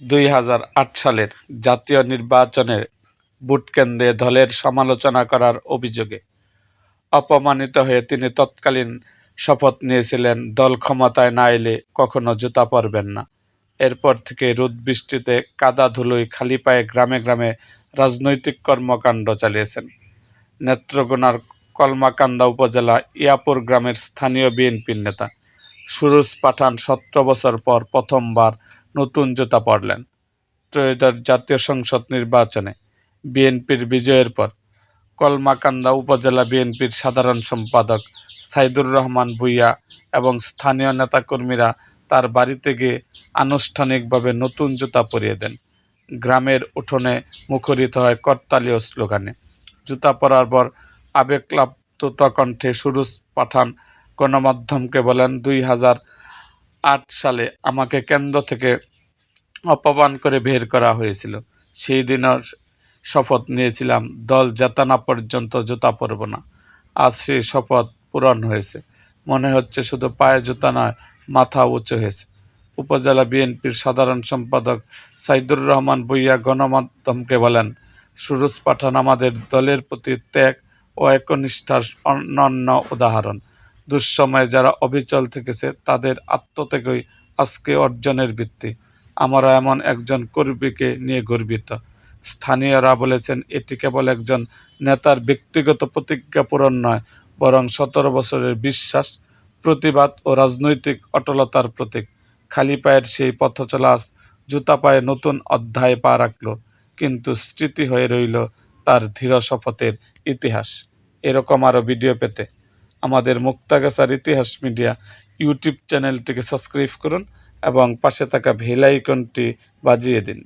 ২০০৮ সালের জাতীয় নির্বাচনে ভোটকেন্দ্রে দলের সমালোচনা করার অভিযোগে অপমানিত হয়ে তিনি তৎকালীন শপথ নিয়েছিলেন, দল ক্ষমতায় না এলে কখনো জুতা পরবেন না। এরপর থেকে রোদ-বৃষ্টিতে, কাদা-ধুলোয় খালি পায়ে গ্রামে গ্রামে রাজনৈতিক কর্মকাণ্ড চালিয়েছেন। নেত্রকোনার কলমাকান্দা উপজেলা ইয়াপুর গ্রামের স্থানীয় বিএনপির নেতা সুরুজ পাঠান ১৭ বছর পর প্রথমবার নতুন জুতা পরলেন। ত্রয়োদশ জাতীয় সংসদ নির্বাচনে বিএনপির বিজয়ের পর কলমাকান্দা উপজেলা বিএনপির সাধারণ সম্পাদক সাইদুর রহমান ভূঁইয়া এবং স্থানীয় নেতাকর্মীরা তার বাড়িতে গিয়ে আনুষ্ঠানিকভাবে নতুন জুতা পরিয়ে দেন। গ্রামের উঠোনে মুখরিত হয় করতালি ও স্লোগানে। জুতা পরার পর আবেগপ্লাবিত কণ্ঠে সুরুজ পাঠান গণমাধ্যমকে বলেন, ২০০৮ সালে আমাকে কেন্দ্র থেকে অপমান করে বের করা হয়েছিল। সেই দিনও শপথ নিয়েছিলাম, দল জেতা না পর্যন্ত জুতা পরব না। আজ সেই শপথ পূরণ হয়েছে। মনে হচ্ছে শুধু পায়ে জুতা নয়, মাথা উঁচু হয়েছে। উপজেলা বিএনপির সাধারণ সম্পাদক সাইদুর রহমান ভূঁইয়া গণমাধ্যমকে বলেন, সুরুজ পাঠান আমাদের দলের প্রতি ত্যাগ ও একনিষ্ঠার অনন্য উদাহরণ। দুঃসময়ে যারা অবিচল থেকেছে তাদের আত্মত্যাগই আজকে অর্জনের ভিত্তি। আমরা এমন একজন কর্মীকে নিয়ে গর্বিত। স্থানীয়রা বলেছেন, এটি কেবল একজন নেতার ব্যক্তিগত প্রতিজ্ঞা পূরণ নয়, বরং ১৭ বছরের বিশ্বাস, প্রতিবাদ ও রাজনৈতিক অটলতার প্রতীক। খালি পায়ের সেই পথচলা আজ জুতা পায়ে নতুন অধ্যায়ে পা রাখল, কিন্তু স্মৃতি হয়ে রইল তার দৃঢ় শপথের ইতিহাস। এরকম আরও ভিডিও পেতে আমাদের মুক্তাগাছার ইতিহাস মিডিয়া ইউটিউব চ্যানেলটিকে সাবস্ক্রাইব করুন এবং পাশে থাকা বেল আইকনটি বাজিয়ে দিন।